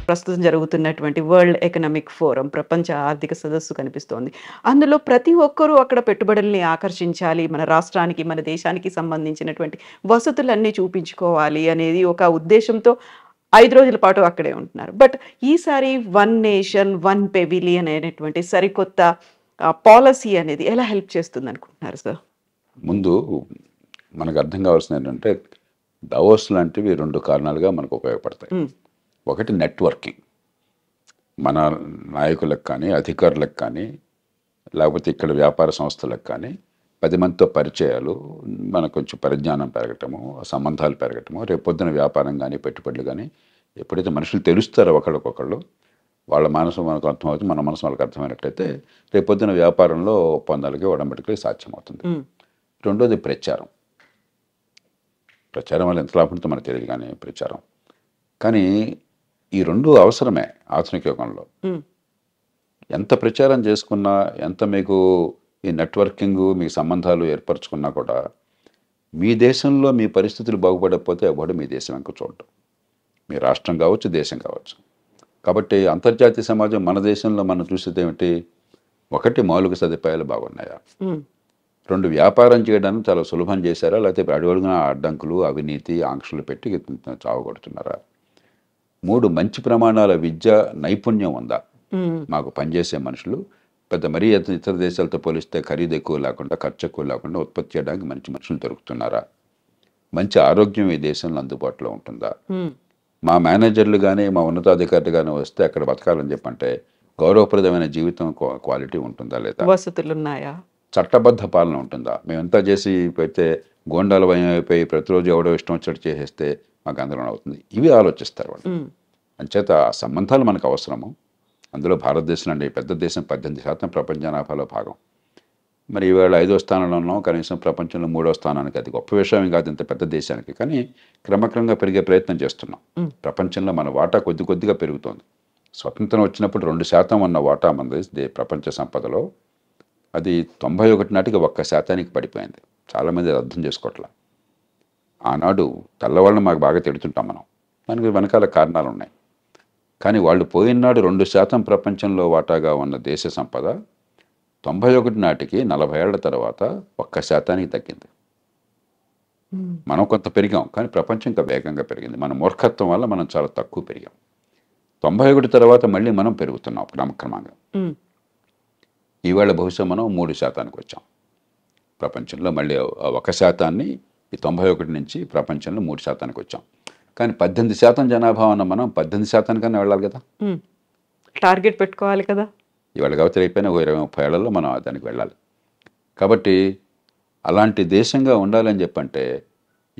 ప్రస్తుతం జరుగుతున్నటువంటి world economic forum ప్రపంచ ఆర్థిక సదస్సు కనిపిస్తోంది. అందులో ప్రతి ఒక్కరూ అక్కడ పెట్టుబడుల్ని ఆకర్షించాలి. మన రాష్ట్రానికి, మన దేశానికి సంబంధించినటువంటి వసతులన్నీ చూపించుకోవాలి అనేది ఒక ఉద్దేశ్యంతో 5 రోజుల పాటు అక్కడే ఉంటున్నారు. బట్ ఈసారి వన్ నేషన్, వన్ పెవిలియన్ అనేటువంటి సరికొత్త పాలిసీ అనేది ఎలా హెల్ప్ చేస్తుందనుకుంటున్నారు సార్? ముందు మనకు అర్థం కావాల్సింది ఏంటంటే దావోస్ లాంటివి 2 కారణాలుగా మనకు ఉపయోగపడతాయి. ఒకటి నెట్వర్కింగ్. మన నాయకులకు కానీ, అధికారులకు కానీ, లేకపోతే ఇక్కడ వ్యాపార సంస్థలకు కానీ 10 మందితో పరిచయాలు, మనకు కొంచెం పరిజ్ఞానం పెరగటము, సంబంధాలు పెరగటము, రేపొద్దున వ్యాపారం కానీ, పెట్టుబడులు కానీ ఎప్పుడైతే మనుషులు తెలుస్తారో ఒకళ్ళకొకళ్ళు, వాళ్ళ మనసు మనకు అర్థమవుతుంది, మన మనసు వాళ్ళకి అర్థమైనట్లయితే రేపొద్దున వ్యాపారంలో ఒప్పందాలకి ఒడంబడికలకి సాధ్యమవుతుంది. రెండోది ప్రచారం. ప్రచారం వల్ల ఎంత లాభం ఉంటుందో మనకు తెలియదు, కానీ ప్రచారం. కానీ ఈ 2 అవసరమే ఆధునిక యుగంలో. ఎంత ప్రచారం చేసుకున్నా, ఎంత మీకు ఈ నెట్వర్కింగ్, మీ సంబంధాలు ఏర్పరచుకున్నా కూడా మీ దేశంలో మీ పరిస్థితులు బాగుపడకపోతే ఎవడు మీ దేశం వెంక చూడటం. మీ రాష్ట్రం కావచ్చు, దేశం కావచ్చు. కాబట్టి అంతర్జాతీయ సమాజం మన దేశంలో మనం చూసేది ఏమిటి? ఒకటి, మౌలిక సదుపాయాలు బాగున్నాయా? 2, వ్యాపారం చేయడానికి చాలా సులభం చేశారా, లేకపోతే అడుగడుగున అడ్డంకులు, అవినీతి, ఆంక్షలు పెట్టి చావగొడుతున్నారా? 3, మంచి ప్రమాణాల విద్య నైపుణ్యం ఉందా? మాకు పనిచేసే మనుషులు పెద్ద మరీ ఇతర దేశాలతో పోలిస్తే ఖరీదు ఎక్కువ లేకుండా, ఖర్చు ఎక్కువ లేకుండా ఉత్పత్తి చేయడానికి మంచి మనుషులు దొరుకుతున్నారా? మంచి ఆరోగ్యం ఈ దేశంలో అందుబాటులో ఉంటుందా? మా మేనేజర్లు కానీ, మా ఉన్నతాధికారులు కానీ వస్తే అక్కడ బతకాలని చెప్పంటే గౌరవప్రదమైన జీవితం క్వాలిటీ ఉంటుందా లేదా? వసతులు ఉన్నాయా? చట్టబద్ధ పాలన ఉంటుందా? మేమంతా చేసి అయితే గోండాల భయం అయిపోయి ప్రతిరోజు ఎవడో ఇష్టం వచ్చినట్టు చేసేస్తే మాకు ఆందోళన అవుతుంది. ఇవి ఆలోచిస్తారు వాళ్ళు. అంచేత ఆ సంబంధాలు మనకు అవసరము. అందులో భారతదేశం అంటే పెద్ద దేశం, 18% ప్రపంచ జనాభాలో భాగం. మరి ఈవేళ 5వ స్థానంలో ఉన్నాం, కనీసం ప్రపంచంలో 3వ స్థానానికి. అది గొప్ప విషయం కాదు ఇంత పెద్ద దేశానికి, కానీ క్రమక్రమంగా పెరిగే ప్రయత్నం చేస్తున్నాం. ప్రపంచంలో మన వాటా కొద్ది కొద్దిగా పెరుగుతోంది. స్వతంత్రం వచ్చినప్పుడు 2% ఉన్న వాటా మనది ప్రపంచ సంపదలో. అది 91 నాటికి 1% పడిపోయింది. చాలామంది అది అర్థం చేసుకోవట్లా. ఆనాడు తెల్లవాళ్ళని మాకు బాగా తిడుతుంటాం మనం, దానికి వెనకాల కారణాలు ఉన్నాయి. కానీ వాళ్ళు పోయినాడు 2% ప్రపంచంలో వాటాగా ఉన్న దేశ సంపద 91 నాటికి 40 ఏళ్ల తర్వాత 1% తగ్గింది. మనం కొంత పెరిగాం, కానీ ప్రపంచం ఇంకా వేగంగా పెరిగింది. మన మూర్ఖత్వం వల్ల మనం చాలా తక్కువ పెరిగాం. 91 తర్వాత మళ్ళీ మనం పెరుగుతున్నాం క్రమక్రమంగా. ఈవేళ బహుశా మనం 3% వచ్చాం ప్రపంచంలో. మళ్ళీ 1% ఈ 91 నుంచి ప్రపంచంలో 3% వచ్చాం. కానీ 18% జనాభా ఉన్న మనం 18% కన్నా వెళ్ళాలి కదా, టార్గెట్ పెట్టుకోవాలి కదా. ఇవాళ కాబట్టి అయిపోయినా 20-30 ఏళ్లలో మనం దానికి వెళ్ళాలి. కాబట్టి అలాంటి దేశంగా ఉండాలని చెప్పంటే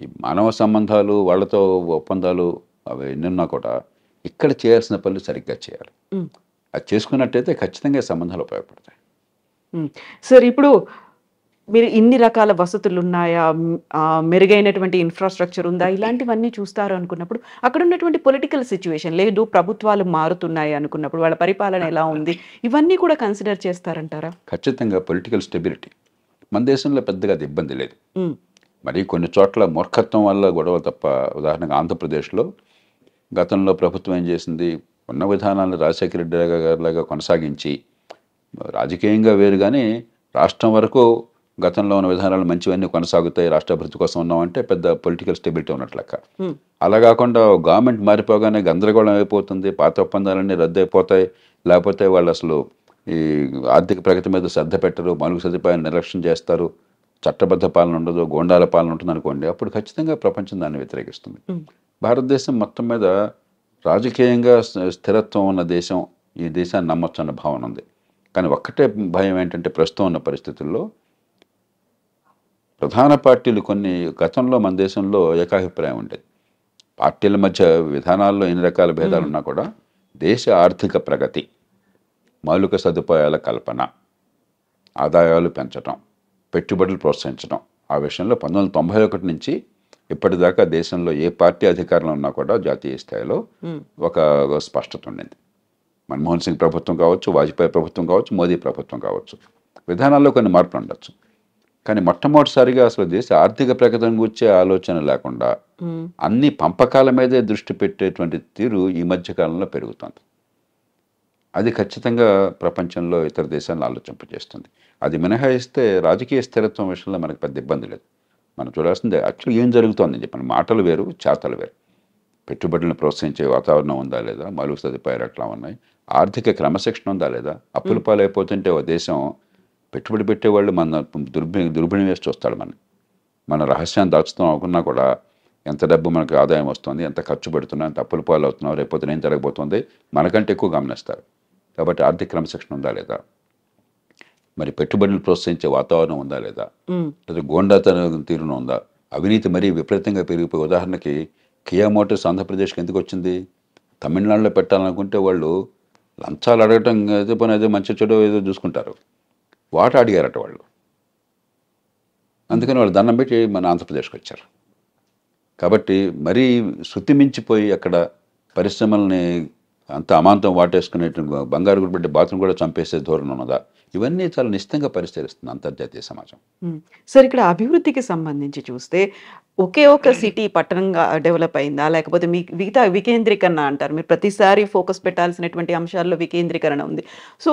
ఈ మానవ సంబంధాలు, వాళ్ళతో ఒప్పందాలు అవి ఎన్నున్నా కూడా ఇక్కడ చేయాల్సిన పనులు సరిగ్గా చేయాలి. అది చేసుకున్నట్టయితే ఖచ్చితంగా సంబంధాలు ఉపయోగపడతాయి. సార్, ఇప్పుడు మీరు ఇన్ని రకాల వసతులు ఉన్నాయా, మెరుగైనటువంటి ఇన్ఫ్రాస్ట్రక్చర్ ఉందా, ఇలాంటివన్నీ చూస్తారు అనుకున్నప్పుడు అక్కడ ఉన్నటువంటి పొలిటికల్ సిచ్యువేషన్ లేదు, ప్రభుత్వాలు మారుతున్నాయి అనుకున్నప్పుడు వాళ్ళ పరిపాలన ఎలా ఉంది, ఇవన్నీ కూడా కన్సిడర్ చేస్తారంటారా? ఖచ్చితంగా పొలిటికల్ స్టెబిలిటీ మన దేశంలో పెద్దగా అది ఇబ్బంది లేదు. మరి కొన్ని చోట్ల మూర్ఖత్వం వల్ల గొడవ తప్ప. ఉదాహరణగా ఆంధ్రప్రదేశ్లో గతంలో ప్రభుత్వం ఏం చేసింది, ఉన్న విధానాలను రాజశేఖర రెడ్డి గారిలాగా కొనసాగించి రాజకీయంగా వేరు, కానీ రాష్ట్రం వరకు గతంలో ఉన్న విధానాలు మంచివన్నీ కొనసాగుతాయి, రాష్ట్ర అభివృద్ధి కోసం ఉన్నామంటే పెద్ద పొలిటికల్ స్టెబిలిటీ ఉన్నట్లు లెక్క. అలా కాకుండా గవర్నమెంట్ మారిపోగానే గందరగోళం అయిపోతుంది, పాత ఒప్పందాలన్నీ రద్దు అయిపోతాయి, లేకపోతే వాళ్ళు అసలు ఈ ఆర్థిక ప్రగతి మీద శ్రద్ధ పెట్టరు, మౌలిక సదుపాయాలు నిర్లక్ష్యం చేస్తారు, చట్టబద్ధ పాలన ఉండదు, గోండాల పాలన ఉంటుంది అనుకోండి, అప్పుడు ఖచ్చితంగా ప్రపంచం దాన్ని వ్యతిరేకిస్తుంది. భారతదేశం మొత్తం మీద రాజకీయంగా స్థిరత్వం ఉన్న దేశం, ఈ దేశాన్ని నమ్మొచ్చు అన్న భావన ఉంది. కానీ ఒక్కటే భయం ఏంటంటే ప్రస్తుతం ఉన్న పరిస్థితుల్లో ప్రధాన పార్టీలు కొన్ని, గతంలో మన దేశంలో ఏకాభిప్రాయం ఉండేది. పార్టీల మధ్య విధానాల్లో ఎన్ని రకాల భేదాలు ఉన్నా కూడా దేశ ఆర్థిక ప్రగతి, మౌలిక సదుపాయాల కల్పన, ఆదాయాలు పెంచడం, పెట్టుబడులు ప్రోత్సహించడం, ఆ విషయంలో 1991 నుంచి ఇప్పటిదాకా దేశంలో ఏ పార్టీ అధికారంలో ఉన్నా కూడా జాతీయ స్థాయిలో ఒక స్పష్టత ఉండింది. మన్మోహన్ సింగ్ ప్రభుత్వం కావచ్చు, వాజ్పేయి ప్రభుత్వం కావచ్చు, మోదీ ప్రభుత్వం కావచ్చు, విధానాల్లో కొన్ని మార్పులు ఉండొచ్చు. కానీ మొట్టమొదటిసారిగా అసలు దేశ ఆర్థిక ప్రగతిని గురించే ఆలోచన లేకుండా హ్మ్. అన్ని పంపకాల మీదే దృష్టి పెట్టేటువంటి తీరు ఈ మధ్య కాలంలో పెరుగుతుంది. అది ఖచ్చితంగా ప్రపంచంలో ఇతర దేశాలను ఆలోచింపజేస్తుంది. అది మినహాయిస్తే రాజకీయ స్థిరత్వం విషయంలో మనకు పెద్ద ఇబ్బంది లేదు. మనం చూడాల్సింది యాక్చువల్‌గా ఏం జరుగుతోందని చెప్పి. మాటలు వేరు, చేతలు వేరు. పెట్టుబడులను ప్రోత్సహించే వాతావరణం ఉందా లేదా? మౌలిక సదుపాయాలు ఎట్లా ఉన్నాయి? ఆర్థిక క్రమశిక్షణ ఉందా లేదా? అప్పుల హ్మ్. పాలైపోతుంటే ఓ దేశం పెట్టుబడి పెట్టేవాళ్ళు మన దుర్బిణి వేసి చూస్తాడు మనని. మన రహస్యాన్ని దాచుతాం అనుకున్నా కూడా ఎంత డబ్బు మనకు ఆదాయం వస్తుంది, ఎంత ఖర్చు పెడుతున్నాం, ఎంత అప్పుల పాలు అవుతున్నాం, రేపొద్దున ఏం జరగబోతుంది మనకంటే ఎక్కువ గమనిస్తారు. కాబట్టి ఆర్థిక క్రమశిక్షణ ఉందా లేదా? మరి పెట్టుబడులు ప్రోత్సహించే వాతావరణం ఉందా లేదా? హ్మ్. లేదా గోండాతనం తీరున ఉందా? అవినీతి మరీ విపరీతంగా పెరిగిపోయి ఉదాహరణకి కియా మోటార్స్ ఆంధ్రప్రదేశ్కి ఎందుకు వచ్చింది? తమిళనాడులో పెట్టాలనుకుంటే వాళ్ళు లంచాలు అడగటం ఏదో పని ఏదో మంచి చెడు ఏదో చూసుకుంటారు. వాట అడిగారట వాళ్ళు. అందుకని వాళ్ళు దండం పెట్టి మన ఆంధ్రప్రదేశ్కి వచ్చారు. కాబట్టి మరీ శృతి మించిపోయి అక్కడ పరిశ్రమల్ని అంత అమాంతం వాటేసుకునేట్టు బంగారు గుడిపెట్టి బాతును కూడా చంపేసే ధోరణి ఉన్నదా? ఇవన్నీ చాలా నిశ్చితంగా పరిశీలిస్తుంది అంతర్జాతీయ సమాజం. హ్మ్. సార్ ఇక్కడ అభివృద్ధికి సంబంధించి చూస్తే ఒకే ఒక సిటీ పట్టణంగా డెవలప్ అయిందా? లేకపోతే మిగతా వికేంద్రీకరణ అంటారు. మీరు ప్రతిసారి ఫోకస్ పెట్టాల్సినటువంటి అంశాల్లో వికేంద్రీకరణ ఉంది. సో,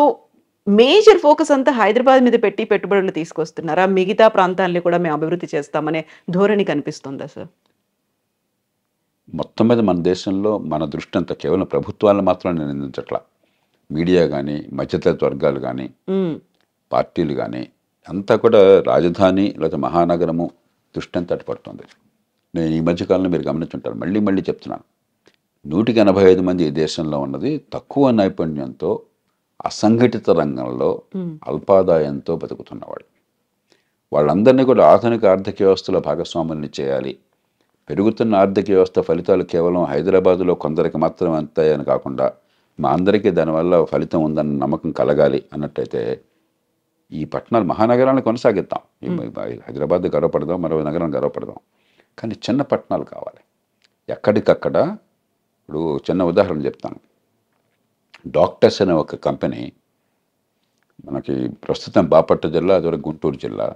మేజర్ ఫోకస్ అంతా హైదరాబాద్ మీద పెట్టి పెట్టుబడులు తీసుకొస్తున్నారా? మిగతా ప్రాంతాల్ని కూడా మేము అభివృద్ధి చేస్తామనే ధోరణి కనిపిస్తుందా సార్? మొత్తం మీద మన దేశంలో మన దృష్టి అంతా కేవలం ప్రభుత్వాలను మాత్రం నిందించట్లా. మీడియా కానీ, మధ్యతరగతి వర్గాలు కానీ, హ్మ్. పార్టీలు కానీ అంతా కూడా రాజధాని లేదా మహానగరము దృష్టి అంతా అటు పడుతుంది. నేను ఈ మధ్యకాలంలో మీరు గమనించుంటారు. మళ్ళీ మళ్ళీ చెప్తున్నాను. 185 మంది ఈ దేశంలో ఉన్నది తక్కువ నైపుణ్యంతో అసంఘటిత రంగంలో హ్మ్. అల్పాదాయంతో బతుకుతున్నవాళ్ళు. వాళ్ళందరినీ కూడా ఆధునిక ఆర్థిక వ్యవస్థలో భాగస్వాముల్ని చేయాలి. పెరుగుతున్న ఆర్థిక వ్యవస్థ ఫలితాలు కేవలం హైదరాబాదులో కొందరికి మాత్రం అంతాయని కాకుండా మా అందరికీ దానివల్ల ఫలితం ఉందన్న నమ్మకం కలగాలి అన్నట్టయితే ఈ పట్టణాలు మహానగరాలను కొనసాగిద్దాం. హైదరాబాద్ గర్వపడదాం, మరో నగరం గర్వపడదాం. కానీ చిన్న పట్టణాలు కావాలి. ఎక్కడికక్కడ ఇప్పుడు చిన్న ఉదాహరణ చెప్తాను. డాక్టర్స్ అనే ఒక కంపెనీ మనకి ప్రస్తుతం బాపట్ల జిల్లా, అదే గుంటూరు జిల్లా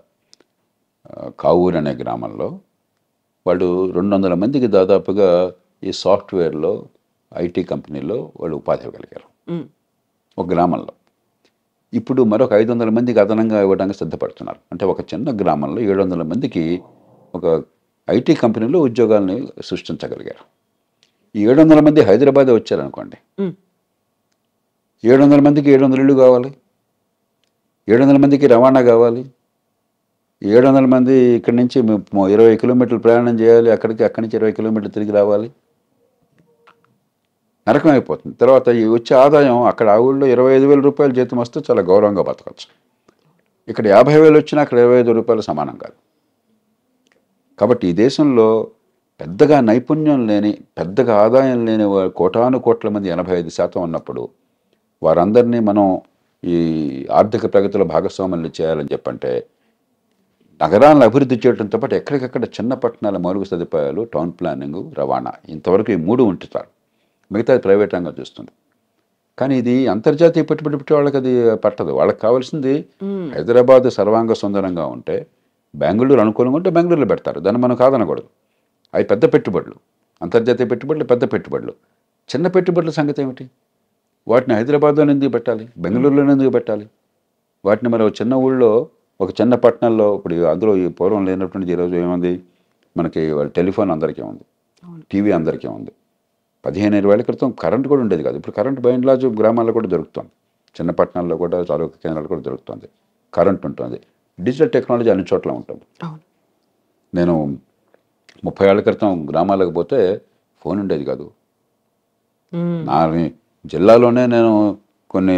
కావూరు అనే గ్రామంలో వాళ్ళు 200 మందికి దాదాపుగా ఈ సాఫ్ట్వేర్లో ఐటీ కంపెనీలో వాళ్ళు ఉపాధి ఇవ్వగలిగారు హ్మ్. ఒక గ్రామంలో. ఇప్పుడు మరొక 500 మందికి అదనంగా ఇవ్వడానికి సిద్ధపడుతున్నారు. అంటే ఒక చిన్న గ్రామంలో 700 మందికి ఒక ఐటీ కంపెనీలో ఉద్యోగాల్ని సృష్టించగలిగారు. ఈ 700 మంది హైదరాబాదే వచ్చారనుకోండి. హ్మ్. 700 మందికి 700 ఇళ్ళు కావాలి. 700 మందికి రవాణా కావాలి. 700 మంది ఇక్కడి నుంచి 20 కిలోమీటర్లు ప్రయాణం చేయాలి. అక్కడి నుంచి 20 కిలోమీటర్లు తిరిగి రావాలి. నరకం అయిపోతుంది. తర్వాత ఈ వచ్చే ఆదాయం అక్కడ ఆ ఊళ్ళో 25,000 రూపాయలు జీతం వస్తే చాలా గౌరవంగా బతకచ్చు. ఇక్కడ 50,000 వచ్చినా అక్కడ 25 రూపాయలు సమానం కాదు. కాబట్టి ఈ దేశంలో పెద్దగా నైపుణ్యం లేని, పెద్దగా ఆదాయం లేని కోటాను కోట్ల మంది 85% ఉన్నప్పుడు వారందరినీ మనం ఈ ఆర్థిక ప్రగతిలో భాగస్వాములు చేయాలని చెప్పంటే నగరాలను అభివృద్ధి చేయడంతో పాటు ఎక్కడికక్కడ చిన్న పట్టణాల మౌలిక సదుపాయాలు, టౌన్ ప్లానింగ్, రవాణా ఇంతవరకు ఈ 3 ఉంచుతారు. మిగతాది ప్రైవేట్ రంగం చూస్తుంది. కానీ ఇది అంతర్జాతీయ పెట్టుబడి పెట్టే వాళ్ళకి అది పట్టదు. వాళ్ళకి కావాల్సింది హ్మ్. హైదరాబాద్ సర్వాంగ సుందరంగా ఉంటే, బెంగళూరు అనుకూలంగా ఉంటే బెంగళూరులో పెడతారు. దాన్ని మనం కాదనకూడదు. అవి పెద్ద పెట్టుబడులు. అంతర్జాతీయ పెట్టుబడులు పెద్ద పెట్టుబడులు. చిన్న పెట్టుబడుల సంగతి ఏమిటి? వాటిని హైదరాబాద్లోనే ఎందుకు పెట్టాలి? బెంగళూరులోనే ఎందుకు పెట్టాలి? వాటిని మరి ఒక చిన్న ఊళ్ళో, ఒక చిన్న పట్టణంలో ఇప్పుడు అందులో ఈ పూర్వం లేనటువంటి ఈరోజు ఏముంది? మనకి టెలిఫోన్ అందరికీ ఉంది. అవును. టీవీ అందరికీ ఉంది. 15-20 ఏళ్ల క్రితం కరెంట్ కూడా ఉండేది కాదు. ఇప్పుడు కరెంట్ బై అండ్ లార్జ్ గ్రామాల్లో కూడా దొరుకుతుంది. చిన్న పట్టణాల్లో కూడా ఆరోగ్య కేంద్రాలు కూడా దొరుకుతుంది. కరెంట్ ఉంటుంది. డిజిటల్ టెక్నాలజీ అన్ని చోట్ల ఉంటుంది. అవును. నేను 30 ఏళ్ల క్రితం గ్రామాలకు పోతే ఫోన్ ఉండేది కాదు. హ్మ్. నా జిల్లాలోనే నేను కొన్ని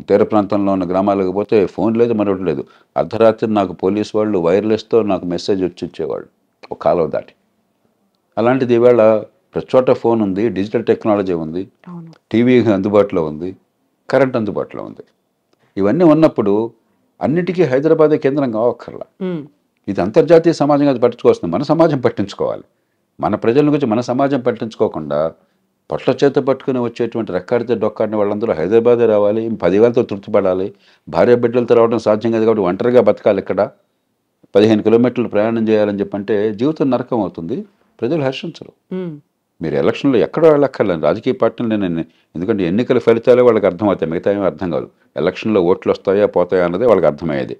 తీర ప్రాంతంలో ఉన్న గ్రామాలకు పోతే ఫోన్ లేదు, మరొకటి లేదు. అర్ధరాత్రి నాకు పోలీసు వాళ్ళు వైర్లెస్తో నాకు మెసేజ్ వచ్చి ఇచ్చేవాళ్ళు ఒక కాలువ దాటి. అలాంటిది ఈవేళ ప్రతి చోట ఫోన్ ఉంది, డిజిటల్ టెక్నాలజీ ఉంది, అవును. టీవీ అందుబాటులో ఉంది, కరెంట్ అందుబాటులో ఉంది. ఇవన్నీ ఉన్నప్పుడు అన్నిటికీ హైదరాబాదే కేంద్రం కావక్కర్లా. హ్మ్. ఇది అంతర్జాతీయ సమాజంగా అది పట్టించుకోవాల్సింది. మన సమాజం పట్టించుకోవాలి. మన ప్రజల గురించి మన సమాజం పట్టించుకోకుండా పొట్ల చేత పట్టుకుని వచ్చేటువంటి రెక్కాడితే డొక్కాడిన వాళ్ళందరూ హైదరాబాదే రావాలి, 10,000తో తృప్తిపడాలి, భార్య బిడ్డలతో రావడం సాధ్యం కాదు కాబట్టి ఒంటరిగా బతకాలి, ఇక్కడ 15 కిలోమీటర్లు ప్రయాణం చేయాలని చెప్పంటే జీవితం నరకం అవుతుంది. ప్రజలు హర్షించరు. ఉమ్, మీరు ఎలక్షన్లో ఎక్కడో వెళ్ళక్కర్లేదు, రాజకీయ పార్టీలు నేను ఎందుకంటే ఎన్నికల ఫలితాలే వాళ్ళకి అర్థమవుతాయి, మిగతా ఏమీ అర్థం కాదు. ఎలక్షన్లో ఓట్లు వస్తాయా పోతాయా అన్నదే వాళ్ళకి అర్థమయ్యేది.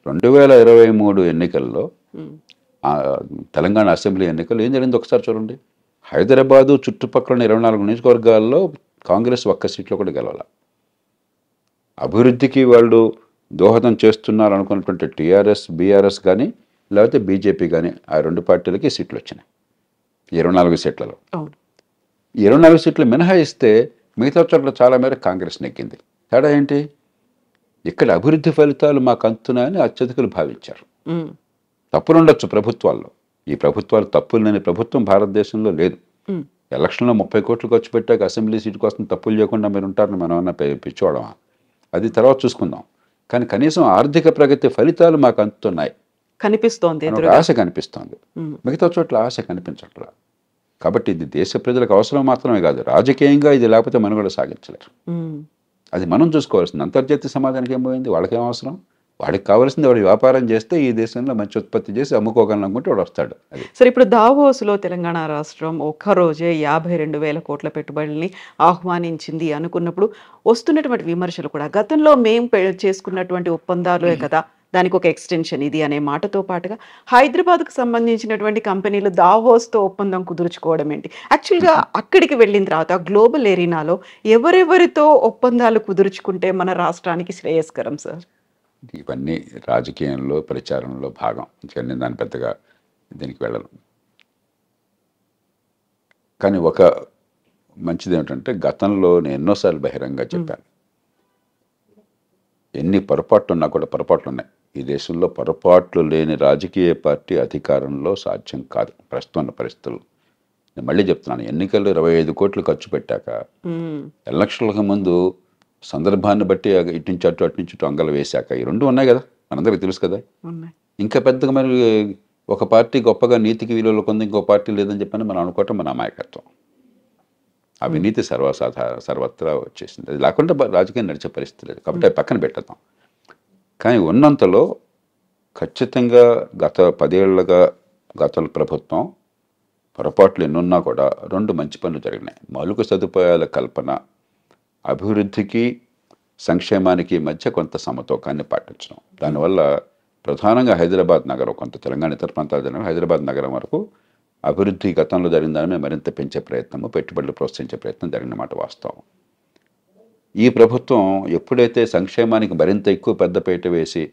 2023 ఎన్నికల్లో ఉమ్, ఆ, తెలంగాణ అసెంబ్లీ ఎన్నికలు ఏం జరిగింది ఒకసారి చూడండి. హైదరాబాదు చుట్టుపక్కల 24 నియోజకవర్గాల్లో కాంగ్రెస్ ఒక్క సీట్లో కూడా గెలవాల. అభివృద్ధికి వాళ్ళు దోహదం చేస్తున్నారు అనుకున్నటువంటి టీఆర్ఎస్ బీఆర్ఎస్ కానీ లేకపోతే బీజేపీ కానీ ఆ రెండు పార్టీలకి సీట్లు వచ్చినాయి 24 సీట్లలో. అవును. 24 సీట్లు మినహాయిస్తే మిగతా చోట్ల చాలా మేర కాంగ్రెస్ నెగ్గింది. తేడా ఏంటి? ఇక్కడ అభివృద్ధి ఫలితాలు మాకు అందుతున్నాయని అత్యధికులు భావించారు. ఉమ్, తప్పులుండొచ్చు ప్రభుత్వాల్లో, ఈ ప్రభుత్వాలు తప్పులు లేని ప్రభుత్వం భారతదేశంలో లేదు. ఉమ్, ఎలక్షన్లో 30 కోట్లు ఖర్చు పెట్టాక అసెంబ్లీ సీటు కోసం తప్పులు చేయకుండా మీరు ఉంటారని మనం అన్న పిచ్చోడమా? అది తర్వాత చూసుకుందాం. కానీ కనీసం ఆర్థిక ప్రగతి ఫలితాలు మాకు అందుతున్నాయి కనిపిస్తోంది అని ఒక ఎదురుగా. ఆశ కనిపిస్తోంది. ఉమ్, మిగతా చోట్ల ఆశ కనిపించట్లా. కాబట్టి ఇది దేశ ప్రజలకు అవసరం మాత్రమే కాదు, రాజకీయంగా ఇది లేకపోతే మనుగడ సాగించలేరు. ఉమ్, అది మనం చూసుకోవాల్సింది. అంతర్జాతీయ సమాజానికి ఏం పోయింది? వాళ్ళకేం అవసరం? వాడికి కావాల్సింది వాడు వ్యాపారం చేస్తే ఈ దేశంలో మంచి ఉత్పత్తి చేసి అమ్ముకోగలను అనుకుంటే వాడు వస్తాడు. అది సరే, ఇప్పుడు దావోస్లో తెలంగాణ రాష్ట్రం ఒక్కరోజే 52,000 కోట్ల పెట్టుబడుల్ని ఆహ్వానించింది అనుకున్నప్పుడు వస్తున్నటువంటి విమర్శలు కూడా గతంలో మేం చేసుకున్నటువంటి ఒప్పందాలే కదా, దానికి ఒక ఎక్స్టెన్షన్ ఇది అనే మాటతో పాటుగా హైదరాబాద్కు సంబంధించినటువంటి కంపెనీలు దావోస్తో ఒప్పందం కుదుర్చుకోవడం ఏంటి? యాక్చువల్గా అక్కడికి వెళ్ళిన తర్వాత గ్లోబల్ ఎరీనాలో ఎవరెవరితో ఒప్పందాలు కుదుర్చుకుంటే మన రాష్ట్రానికి శ్రేయస్కరం సార్? ఇవన్నీ రాజకీయంలో ప్రచారంలో భాగం. అందుకని నేను దాని పెద్దగా దీనికి వెళ్ళను. కానీ ఒక మంచిది ఏమిటంటే గతంలో నేను ఎన్నోసార్లు బహిరంగంగా చెప్పాను, ఎన్ని పొరపాట్లు ఉన్నా కూడా పొరపాట్లు ఉన్నాయి. ఈ దేశంలో పొరపాట్లు లేని రాజకీయ పార్టీ అధికారంలో సాధ్యం కాదు ప్రస్తుతం ఉన్న పరిస్థితులు. నేను మళ్ళీ చెప్తున్నాను, ఎన్నికల్లో 25 కోట్లు ఖర్చు పెట్టాక ఉమ్, ఎలక్షన్లకు ముందు సందర్భాన్ని బట్టి ఇటు నుంచి అటు అటు నుంచి ఇటు అంగలు వేశాక ఈ రెండు ఉన్నాయి కదా, మనందరికీ తెలుసు కదా. ఉన్నాయి. ఇంకా పెద్దగా మరి ఒక పార్టీ గొప్పగా నీతికి విలువలు కొంది, ఇంకో పార్టీ లేదని చెప్పని మనం అనుకోవటం మన అమాయకత్వం. అవినీతి సర్వత్రా వచ్చేసింది. అది లేకుండా రాజకీయం నడిచే పరిస్థితి లేదు. కాబట్టి అది పక్కన పెట్టేద్దాం. కానీ ఉన్నంతలో ఖచ్చితంగా గత 10 ఏళ్లుగా గత ప్రభుత్వం పొరపాట్లు ఎన్నున్నా కూడా 2 మంచి పనులు జరిగినాయి. మౌలిక సదుపాయాల కల్పన, అభివృద్ధికి సంక్షేమానికి మధ్య కొంత సమతూకాన్ని పాటించడం. దానివల్ల ప్రధానంగా హైదరాబాద్ నగరం, కొంత తెలంగాణ ఇతర ప్రాంతాలు జరిగిన హైదరాబాద్ నగరం వరకు అభివృద్ధి గతంలో జరిగిన దాన్ని మరింత పెంచే ప్రయత్నము, పెట్టుబడులు ప్రోత్సహించే ప్రయత్నం జరిగినమాట వాస్తవం. ఈ ప్రభుత్వం ఎప్పుడైతే సంక్షేమానికి మరింత ఎక్కువ పెద్దపీట వేసి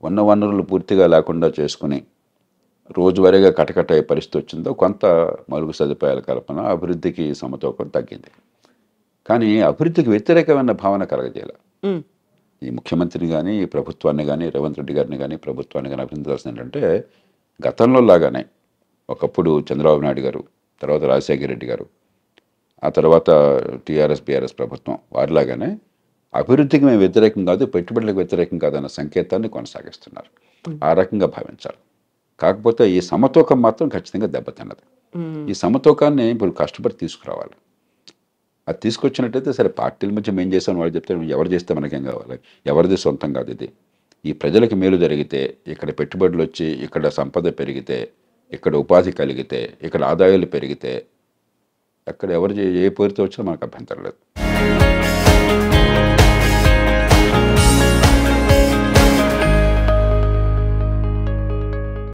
ఉన్న వనరులు పూర్తిగా లేకుండా చేసుకుని రోజువారీగా కటకట పరిస్థితి వచ్చిందో కొంత మౌలిక సదుపాయాల కల్పన, అభివృద్ధికి సమతూకం తగ్గింది. కానీ అభివృద్ధికి వ్యతిరేకమైన భావన కలగజేయాలి. ఉమ్, ఈ ముఖ్యమంత్రిని కానీ, ఈ ప్రభుత్వాన్ని కానీ, రేవంత్ రెడ్డి గారిని కానీ, ప్రభుత్వాన్ని కానీ అభినందించాల్సింది ఏంటంటే గతంలో లాగానే ఒకప్పుడు చంద్రబాబు నాయుడు గారు, తర్వాత రాజశేఖర రెడ్డి గారు, ఆ తర్వాత టీఆర్ఎస్ బీఆర్ఎస్ ప్రభుత్వం వారిలాగానే అభివృద్ధికి మేము వ్యతిరేకం కాదు, పెట్టుబడులకు వ్యతిరేకం కాదన్న సంకేతాన్ని కొనసాగిస్తున్నారు. ఆ రకంగా భావించాలి. కాకపోతే ఈ సమతూకం మాత్రం ఖచ్చితంగా దెబ్బతిన్నది. ఉమ్, ఈ సమతూకాన్ని ఇప్పుడు కష్టపడి తీసుకురావాలి. అది తీసుకొచ్చినట్టయితే సరే, పార్టీల మధ్య మేము చేసామని వాళ్ళు చెప్తే ఎవరు చేస్తే మనకేం కావాలి? ఎవరిది సొంతం కాదు ఇది. ఈ ప్రజలకు మేలు జరిగితే, ఇక్కడ పెట్టుబడులు వచ్చి, ఇక్కడ సంపద పెరిగితే, ఇక్కడ ఉపాధి కలిగితే, ఇక్కడ ఆదాయాలు పెరిగితే, అక్కడ ఎవరు ఏ పేరుతో వచ్చినా మనకు అభ్యంతరం లేదు.